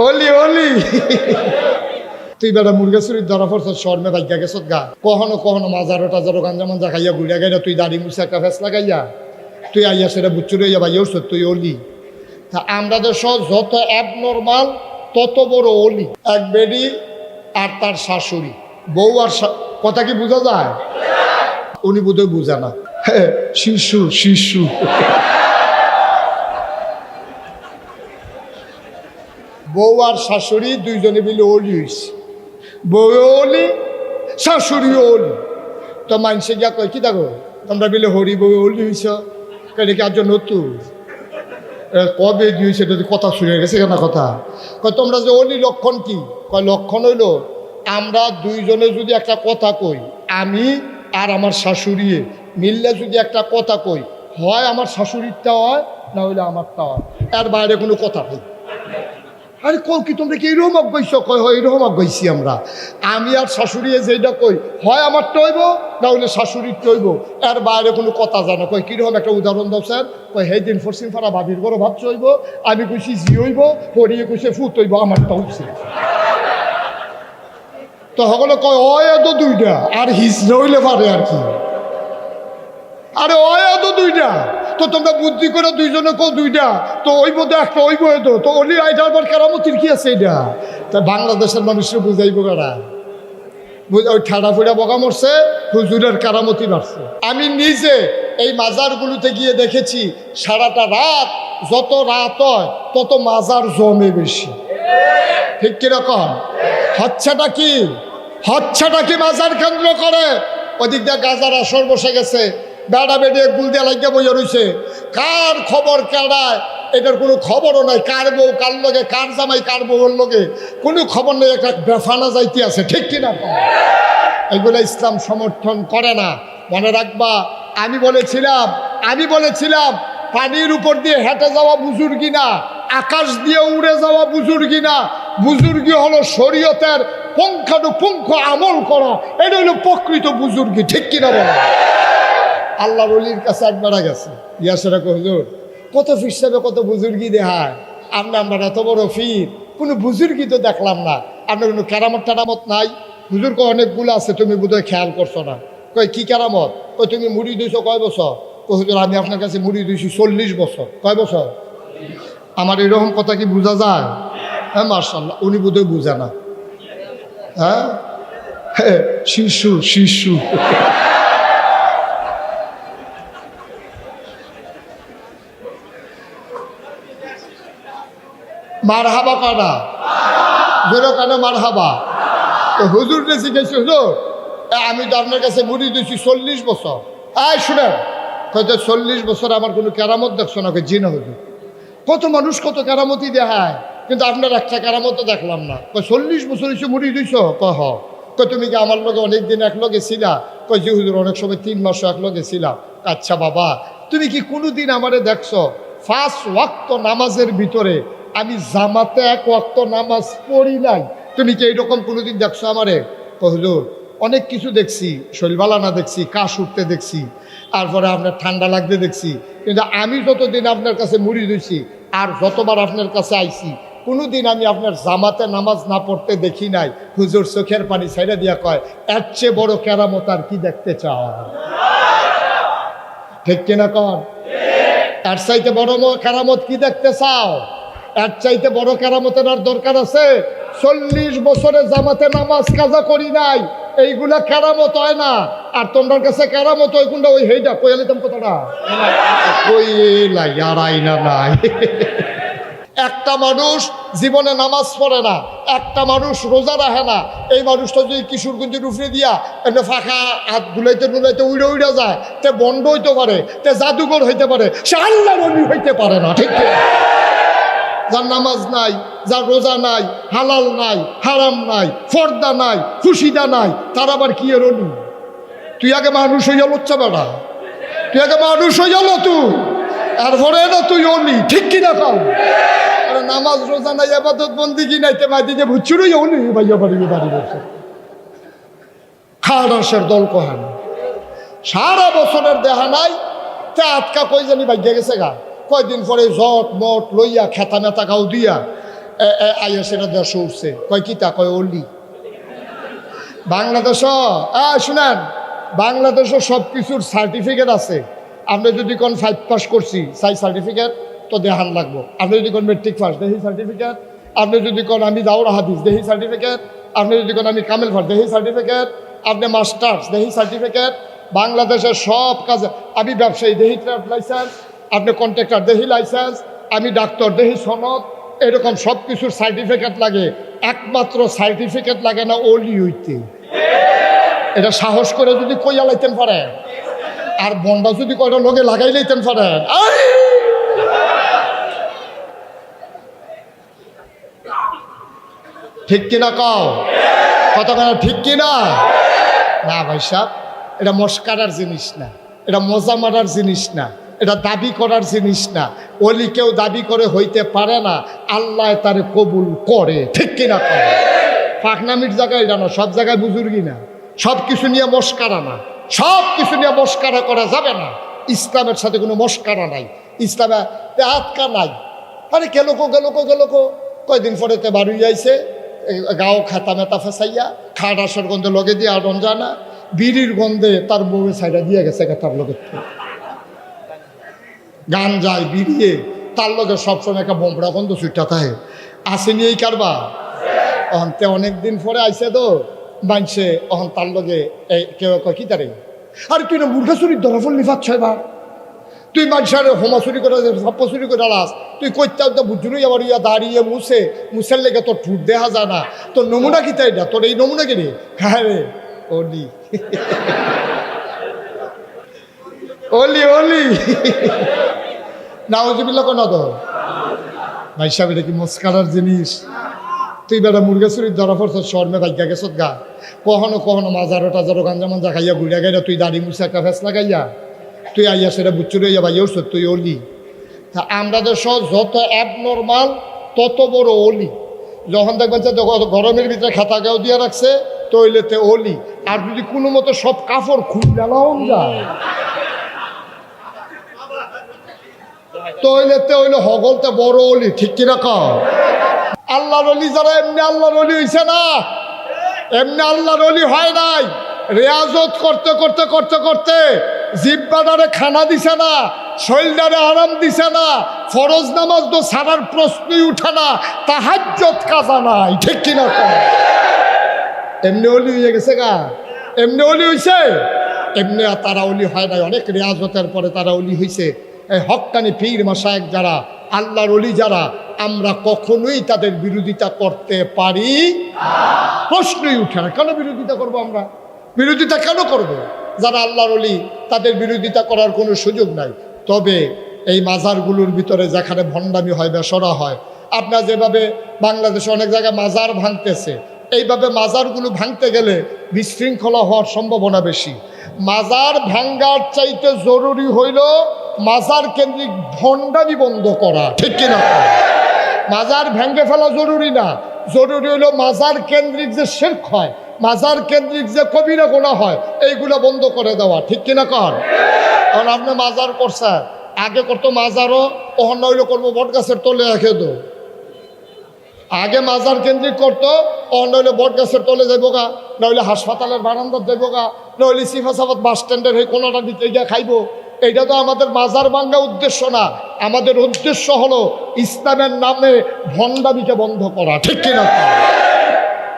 অলি অলি তুই বেটা মুরগা চুরির ধরা পড়ছ শর্মে ভাগ্যা গেছত গা কখনো কখনো মাজারো টাজারো গাঞ্জা মাঞ্জা খাইয়া ঘুরিয়া গাইয়া তুই দাড়ি মুছে একটা ফেস লাগাইয়া তুই আইয়া সেটা বুচ্চুর হইয়া ভাইয়া উঠছ তুই অলি। তা আমরা দেশ যত অ্যাবনর্মাল তত বড় অলি। এক বেডি আর তার শাশুড়ি বউ আর কথা কি বোঝা যায়? উনি বোধহয় বুঝে না। শিশু শিশু বউ আর শাশুড়ি দুইজনে মিলে অলি হইছে। বউ অলি শাশুড়ি অলি। তো মানুষে গিয়া কয় কি দেখো তোমরা মিলে হরি বউ অলি হইছ কেন কি আজ নতুন কবে দিয়েছে কথা শুনে গেছে কেন কথা কয় তোমরা যে অলি লক্ষণ কি কয় লক্ষণ হইল আমরা দুইজনে যদি একটা কথা কই আমি আর আমার শাশুড়ি মিললে যদি একটা কথা কই হয় আমার শাশুড়িরটা হয় না হইলে আমারটা হয় এর বাইরে কোনো কথা নেই। আরে কও কি তোমরা কি এইরকম অজ্ঞাইছ কয় হয় এইরকম অজ্ঞাইছি আমরা আমি আর শাশুড়ি যেটা কই হয় আমারটা হইব না হইলে শাশুড়িরটা হইব এর বাইরে কোনো কথা জানো কয় কীরকম একটা উদাহরণ দাও স্যার কয় সেই দিন ফরসিম ফারা ভাবির বড় ভাত হইব আমি কইছি জি হইব হরিয়ে কইছে ফুট হইব আমারটা হচ্ছে তো সকলে কয় অয় এত দুইটা আর হিসড়ে হইলে পারে আর কি আরে অয় এত দুইটা তো তোমরা বুদ্ধি করে দুইজনে কো দুইটা তো ওইব তো একটা ওইব এত তো অলি আইটার পর কেরামতির কি আছে এটা তা বাংলাদেশের মানুষকে বুঝাইব কারা ওই ঠাডা ফুড়া বকা মরছে হুজুরের কেরামতি বাড়ছে। আমি নিজে এই মাজারগুলোতে গিয়ে দেখেছি সারাটা রাত যত রাত হয় তত মাজার জমে বেশি। ঠিক কিরকম হচ্ছেটা কি মাজার কেন্দ্র করে ওদিক দিয়ে গাজার আসর বসে গেছে বেড়া বেড়িয়ে গুল দিয়ে লাগিয়ে বইয়া রয়েছে কার খবর কেড়ায় এটার কোনো খবরও নাই কার বউ কার লগে কার জামাই কার বউর লগে কোনো খবর নেই একটা বেফানা যাইতে আছে ঠিক কিনা এগুলো ইসলাম সমর্থন করে না। মনে রাখবা আমি বলেছিলাম পানির উপর দিয়ে হেঁটে যাওয়া বুজুর্গি না আকাশ দিয়ে উড়ে যাওয়া বুজুর্গি না বুজুর্গি হলো শরীয়তের পুঙ্খানুপুঙ্খ আমল করা এটা হলো প্রকৃত বুজুর্গি ঠিক কিনা বলা। আল্লাহর ওলির কাছে একবার গেছে ইয়াসেরা হুজুর কত ফিরসাবে কত বুজুর্গি দেখায় আমরা এত বড় ফির কোনো বুজুর্গি তো দেখলাম না আপনার কোনো কেরামত টেরামত নাই হুজুর কয় অনেকগুলো আছে তুমি বোধহয় খেয়াল করছো না কয় কি কেরামত কয় তুমি মুড়ি দিয়েছো কয় বছর কয় হুজুর আমি আপনার কাছে মুড়ি দিয়েছি 40 বছর কয় বছর আমার এরকম কথা কি বোঝা যায়? হ্যাঁ মার্শাল্লাহ উনি বোধহয় বুঝে না। হ্যাঁ শিশু শিশু মার হাবা কানা জোরো কানা মার হাবা তো হুজুর শিখেছি হুজুর আমি তো আপনার কাছে মুড়ি দিয়েছি 40 বছর শুনেন হয়তো 40 বছর আমার কোনো কেরামত দেখছো না জি না হুজুর কত মানুষ কত কেরামতি দেখায় কিন্তু আপনার একটা কেরামতও দেখলাম না 40 বছর এসে মুড়ি দিয়েছ কয় তুমি কি আমার লগে অনেকদিন একলগে ছিলা কয় জি হুজুর অনেক সময় 3 মাসও একলগে ছিলাম। আচ্ছা বাবা তুমি কি কোনোদিন আমারে দেখছো 5 ওয়াক্ত নামাজের ভিতরে আমি জামাতে 1 ওয়াক্ত নামাজ পড়ি নাই তুমি কি এইরকম কোনোদিন দেখছো আমারে? হুজুর অনেক কিছু দেখছি শৈলবালানা দেখছি কাশ উঠতে দেখছি তারপরে আপনার ঠান্ডা লাগতে দেখছি কিন্তু আমি যতদিন আপনার কাছে মুড়ি দিয়েছি আর যতবার আপনার কাছে আইছি কোনোদিন আমি আপনার জামাতে নামাজ না পড়তে দেখি নাই। হুজুর চোখের পানি ছাইড়া দিয়া কয় এর চেয়ে বড় কেরামত আর কি দেখতে চাও? ঠিক কিনা কন এর চাইতে বড় কেরামত কি দেখতে চাও? এর চাইতে বড় কেরামতের আর দরকার আছে? 40 বছরে জামাতে নামাজ কাজা করি নাই এইগুলা কেরামত হয় না। আর তোমার কাছে কেরামত হয় কোনটা ওই হেইটা কইয়া লিতাম কথাটা কইলাই আর আইনা নাই। একটা মানুষ জীবনে নামাজ পড়ে না একটা মানুষ রোজা রাখে না এই মানুষটা যদি কিশোরগঞ্জের উপরে দিয়া একটা ফাঁকা হাত বুলাইতে উড়ে যায় তে বন্ধ হইতে পারে তে জাদুঘর হইতে পারে সে আল্লাহর ওলি হইতে পারে না। ঠিক যার নামাজ নাই যার রোজা নাই হালাল নাই হারাম নাই ফর্দা নাই খুশিদা নাই তার আবার কি এর ওলি? তুই আগে মানুষ হইয়া লচ্ছা বেড়া তুই আগে মানুষ হইয়া তুই এরপরে না তুই ওলি ঠিক কিনা কাল নামাজ রোজা নাই আবাদত বন্দিগি নাই তে মাইদিকে ভুচ্ছুরই ওলি ভাইয়া বাড়ি বসে খাড়াসের দল কহান সারা বছরের দেহা নাই তে আটকা কই জানি ভাগ্যে গেছে গা কয়দিন পরে জট মট লইয়া খেতা মেতা গাও দিয়া আইএসেরা দেশে উঠছে কয় কি তা কয় অলি বাংলাদেশ শুনেন বাংলাদেশও সব কিছুর সার্টিফিকেট আছে। আপনি যদি কোন 5 পাস করছি সার্টিফিকেট তো দেখান লাগবো। আপনি যদি কোন মেট্রিক পাস দেখি সার্টিফিকেট, আপনি যদি কোন আমি দাওরা হাদিস দেখি সার্টিফিকেট, আপনি যদি কোন আমি কামেল পাস দেখি সার্টিফিকেট, আপনি মাস্টার্স দেখি সার্টিফিকেট। বাংলাদেশের সব কাজে আমি ব্যবসায়ী দেখি ট্রেড লাইসেন্স, আপনি কন্ট্রাক্টর দেখি লাইসেন্স, আমি ডাক্তার দেখি সনদ, এরকম সব কিছুর সার্টিফিকেট লাগে। একমাত্র সার্টিফিকেট লাগে না ওলি হইতে। এটা সাহস করে যদি কইয়া লাইতেন পারেন, আর বন্ডা যদি কয়টা লোকে লাগাই লাইতেন পারেন, ঠিক কিনা কও কথা কেন ঠিক কিনা? না ভাই সাহেব, এটা মস্কারার জিনিস না, এটা মজা মারার জিনিস না, এটা দাবি করার জিনিস না। ওলি কেউ দাবি করে হইতে পারে না, আল্লাহ তারে কবুল করে, ঠিক কিনা করে। পাকনামির জায়গায় এটা না, সব জায়গায় বুজুর্গি না, সব কিছু নিয়ে মস্কারা না, সব কিছু নিয়ে মস্কারা করা যাবে না। ইসলামের সাথে কোনো মস্কারা নাই, ইসলামে আটকা নাই। আরে গেল কয়দিন পরে তে বাড়ি যাইছে গাও খাতা মেতা ফেসাইয়া খাটাসের গন্ধে লগে দিয়ে আর রঞ্জানা বিড়ির গন্ধে তার বউয়ে সাইডা দিয়ে গেছে তার লগে গান যায় বিড়িয়ে তার লগে সবসময় একটা বোমড়া গন্ধ ছুটটা থাকে। আসেনি এই কারবা অহন্তে অনেকদিন পরে আইসে তো মানছে অহন তার লগে কেউ কয় কি তারে আর তুই না মুরগা চুরির ধরা ফল নিফাত ছয়বার তুই মানুষের হোমা চুরি করে সপ্প চুরি করে আলাস তুই কইতাও তো বুঝুনই আবার ইয়া দাঁড়িয়ে মুছের লেগে তোর ঠুট দেখা যায় না, তোর নমুনা কি তাই না, তোর এই নমুনা কিনে হ্যাঁ রে ওলি ওলি ওলি নাউজুবিল্লাহ কোন তো ভাই সাহেব এটা কি মস্কারার জিনিস? তুই বেটা মুরগা চুরির ধরা পড়ছ শর্মে ভাগ্যা গেছত গা, কখনো কখনো মাজারো টাজারো গাঞ্জা মাঞ্জা খাইয়া ঘুরিয়া গাইয়া তুই দাড়ি মুছে একটা ফেস লাগাইয়া তুই আইয়া সেটা বুচ্চুরে যাবা ইউস তুই অলি। তা আমরা দেশ যত অ্যাবনর্মাল তত বড় অলি। যখন দেখবেন যে গরমের ভিতরে খাতা গাও দিয়ে রাখছে তৈলেতে অলি, আর যদি কোনো মতো সব কাপড় খুললাম যায় তৈলেতে হইলে হগলতে বড় অলি, ঠিক কিনা কও? আল্লাহর অলি যারা এমনি আল্লাহর অলি হইছে না, এমনি আল্লাহর অলি হয় নাই। রেয়াজত করতে করতে করতে করতে জিব্বাদারে খানা দিছে না, শরীরদারে আরাম দিছে না, ফরজ নামাজ তো সারার প্রশ্নই উঠে না, তাহাজ্জুদ কাজা নাই, ঠিক কিনা কও? এমনি অলি হয়ে গেছে গা, এমনি অলি হইছে, এমনি তারা অলি হয় নাই। অনেক রেয়াজতের পরে তারা অলি হইছে। এই হক্কানি পীর মাশায়েখ যারা আল্লাহর অলি যারা, আমরা কখনোই তাদের বিরোধিতা করতে পারি প্রশ্নই উঠে না। কেন বিরোধিতা করব? আমরা বিরোধিতা কেন করব? যারা আল্লাহর অলি তাদের বিরোধিতা করার কোনো সুযোগ নাই। তবে এই মাজারগুলোর ভিতরে যেখানে ভণ্ডামি হয় বেসরা হয়, আপনার যেভাবে বাংলাদেশে অনেক জায়গায় মাজার ভাঙতেছে, এইভাবে মাজারগুলো ভাঙতে গেলে বিশৃঙ্খলা হওয়ার সম্ভাবনা বেশি। মাজার ভাঙ্গার চাইতে জরুরি হইল মাজার কেন্দ্রিক ভণ্ডামি বন্ধ করা, ঠিক কিনা? মাজার ভেঙে ফেলা জরুরি না, জরুরি হইল মাজার কেন্দ্রিক যে শিরক হয়, মাজার কেন্দ্রিক যে কবিরা গুনাহ হয়, এইগুলো বন্ধ করে দেওয়া, ঠিক কিনা কর? কারণ আপনি মাজার করছেন, আগে করতো মাজারও ওহন হইলো করবো বট গাছের তলে রেখে দো। আগে মাজার কেন্দ্রিক করতো, নইলে বট গাছের তলে যাইব গা, নইলে হাসপাতালের বারান্দার যাইব গা, নইলে সিফাসাবাদ বাস স্ট্যান্ডের হয়ে কোনোটা দিতে গিয়ে খাইবো। এটা তো আমাদের মাজার ভাঙ্গা উদ্দেশ্য না, আমাদের উদ্দেশ্য হলো ইসলামের নামে ভণ্ডামিকে বন্ধ করা, ঠিক কিনা?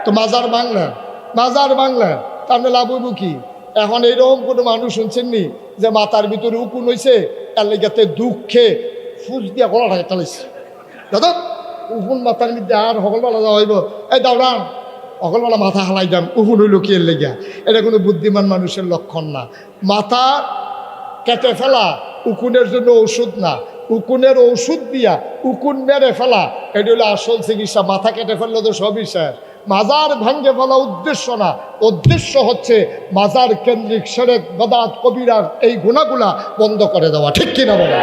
তো মাজার বাংলা তার মানে লাভ হইব কি? এখন এইরকম কোনো মানুষ শুনছেননি যে মাথার ভিতরে উকুন হয়েছে, তার লেগাতে দুঃখে ফুস দিয়া গলাটাকে চালাইছে, দাদা উকুন মাথার মধ্যে আর সকলবেলা যাওয়া হইব, এই দাওড়ান সকলবেলা মাথা হালাই যান, উকুন হইল কি এর লেগা? এটা কোনো বুদ্ধিমান মানুষের লক্ষণ না। মাথা কেটে ফেলা উকুনের জন্য ঔষধ না, উকুনের ঔষধ দিয়া উকুন মেরে ফেলা এটা হলো আসল চিকিৎসা। মাথা কেটে ফেললে তো সবই শেষ। মাজার ভাঙ্গে ফেলা উদ্দেশ্য না, উদ্দেশ্য হচ্ছে মাজার কেন্দ্রিক শিরক বিদআত কবিরার এই গুনাহগুলা বন্ধ করে দেওয়া, ঠিক কিনা বলেন?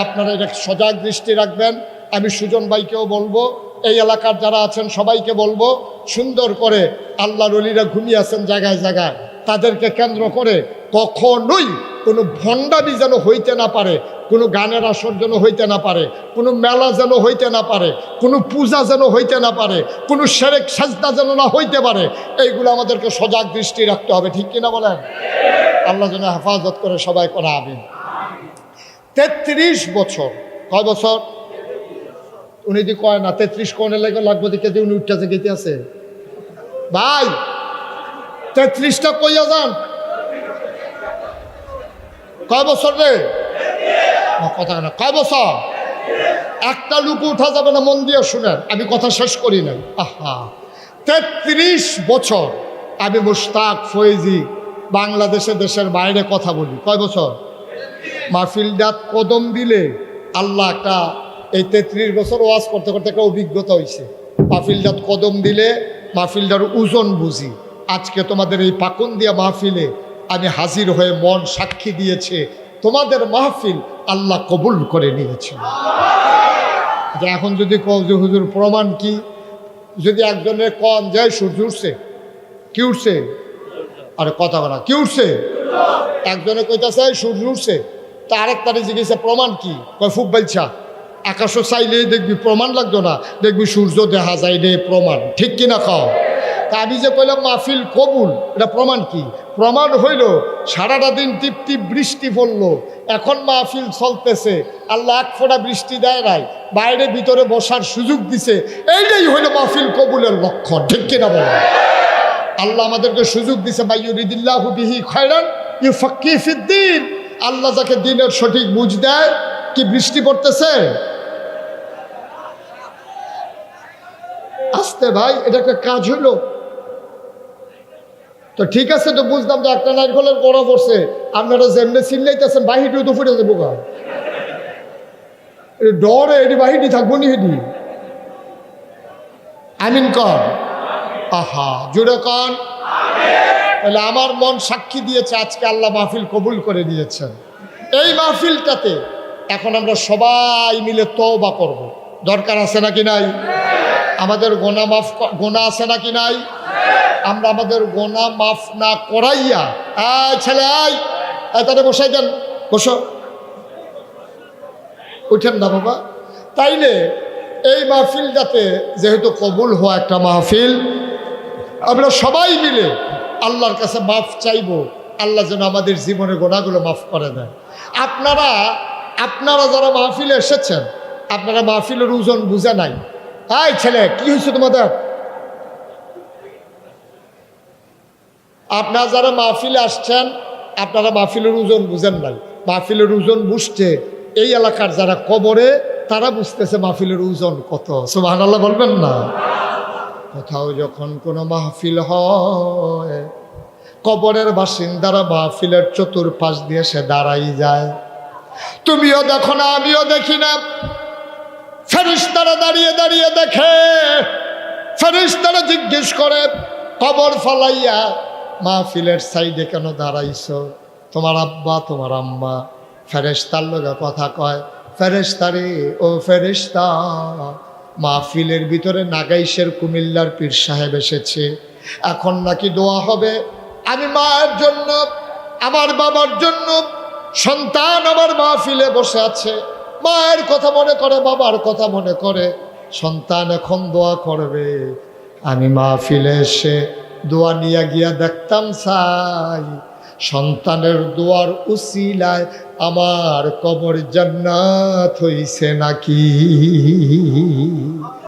আপনারা এটা সজাগ দৃষ্টি রাখবেন। আমি সুজন ভাইকেও বলবো, এই এলাকার যারা আছেন সবাইকে বলবো, সুন্দর করে আল্লাহর ওলিরা ঘুমিয়ে আছেন জায়গায় জায়গায়, তাদেরকে কেন্দ্র করে কখনোই কোনো ভণ্ডামি যেন হইতে না পারে, কোনো গানের আসর যেন হইতে না পারে, কোনো মেলা যেন হইতে না পারে, কোনো পূজা যেন হইতে না পারে, কোনো শিরক সাজদা যেন না হইতে পারে। এইগুলো আমাদেরকে সজাগ দৃষ্টি রাখতে হবে, ঠিক কিনা বলেন? আল্লাহ যেন হেফাজত করে, সবাই করে আমিন। 33 বছর, কয় বছর? উনি যদি কয় না 33 কোনে লাগবো দিকে যে উনি উঠতেছে গেতে আছে ভাই, 33টা কইয়া যান। কয় বছর রে? কথা না, কয় বছর? একটা লুক উঠা যাবে না, মন দিয়ে শুনেন, আমি কথা শেষ করি নাই। আহা, 33 বছর আমি মুশতাক ফয়েজি বাংলাদেশে দেশের বাইরে কথা বলি। কয় বছর? মাহফিলদাত কদম দিলে আল্লাহ একটা, এই 33 বছর ওয়াজ করতে করতে একটা অভিজ্ঞতা হয়েছে। মাহফিলদাত কদম দিলে মাহফিলদার ওজন বুঝি। আজকে তোমাদের এই পাকুন দিয়া মাহফিলে আমি হাজির হয়ে মন সাক্ষী দিয়েছে, তোমাদের মাহফিল আল্লাহ কবুল করে নিয়েছে। এখন যদি কও যে হুজুর প্রমাণ কি, যদি একজনের কন যায় সূর্য উঠছে, কি উঠছে? আরে কথা বলা, কি উঠছে? একজনে কইতাছে সূর্য উঠছে, তা আরেক তারে জিজ্ঞেসে প্রমাণ কি? কয় ফুক বাইছা, আকাশও চাইলেই দেখবি প্রমাণ লাগতো না, দেখবি সূর্য দেখা যায় রে প্রমাণ, ঠিক কিনা খাও? তা আমি যে কইলাম মাহফিল কবুল, এটা প্রমাণ কি? প্রমাণ হইল সারাটা দিন টিপ টিপ বৃষ্টি পড়লো, এখন মাহফিল চলতেছে, আল্লাহ এক ফোঁটা বৃষ্টি দেয় নাই, বাইরে ভিতরে বসার সুযোগ দিছে, এইটাই হইল মাহফিল কবুলের লক্ষণ, ঠিক কিনা বলো? আল্লাহ আমাদেরকে সুযোগ দিছে, মাইয়ুরিদিল্লাহু বিহি খায়রান ইউফাক্কিহু ফিদ্দীন। আল্লাহ যাকে দিনের সঠিক বুঝ দেয়, কি বৃষ্টি পড়তেছে? আস্তে ভাই, এটা একটা কাজ হইল তো, ঠিক আছে তো বুঝলাম তো, একটা নারকেলের গোড়া পড়ছে, আপনারা যেমনি চিল্লাইতেছেন বাহিরেও তো ফুটে যাবো গা, ডরে এটি বাহিরে থাকবো নি হেডি। আমিন কন, আহা জুড়ে কন। তাহলে আমার মন সাক্ষী দিয়েছে, আজকে আল্লাহ মাহফিল কবুল করে দিয়েছেন। এই মাহফিলটাতে এখন আমরা সবাই মিলে তওবা করব, দরকার আছে নাকি নাই? আমাদের গোনা আছে নাকি নাই? আমরা আমাদের গোনা মাফ না করাইয়া, ছেলে আয় তাদের বসাই দেন, বসো, উঠেন না বাবা। তাইলে এই মাহফিলটাতে যেহেতু কবুল হওয়া একটা মাহফিল, আমরা সবাই মিলে আল্লাহর কাছে মাফ চাইব, আল্লাহ যেন আমাদের জীবনের গোনাগুলো মাফ করে দেয়। আপনারা যারা মাহফিলে এসেছেন, আপনারা মাহফিলের ওজন বুঝে নাই। আয় ছেলে, কি হয়েছে তোমাদের? আপনারা যারা মাহফিলে আসছেন, আপনারা মাহফিলের ওজন বুঝেন নাই। মাহফিলের ওজন বুঝতে এই এলাকার যারা কবরে, তারা বুঝতেছে মাহফিলের ওজন কত। সুবহানাল্লাহ বলবেন না? কোথাও যখন কোনো মাহফিল হয়, কবরের বাসিন্দারা মাহফিলের চতুর্পাশ দিয়ে সে দাঁড়াই যায়। তুমিও দেখো না, আমিও দেখি না, ফেরেশতারা দাঁড়িয়ে দাঁড়িয়ে দেখে। ফেরেশতারা জিজ্ঞেস করে, কবর ফালাইয়া মাহফিলের সাইডে কেন দাঁড়াইছো? তোমার আব্বা, তোমার আম্মা। ফেরেশতার লগে কথা কয়, ফেরেশতারে ও ফেরেশতা, মাহফিলের ভিতরে নাগাইশের কুমিল্লার পীর সাহেব এসেছে, এখন নাকি দোয়া হবে। আমি মায়ের জন্য, আমার বাবার জন্য, সন্তান আমার মাহফিলে বসে আছে, মায়ের কথা মনে করে, বাবার কথা মনে করে, সন্তান এখন দোয়া করবে। আমি মাহফিলে এসে দোয়া নিয়ে গিয়া দেখতাম চাই, সন্তানের দোয়ার উসিলায় আমার কবর জান্নাত হইছে নাকি।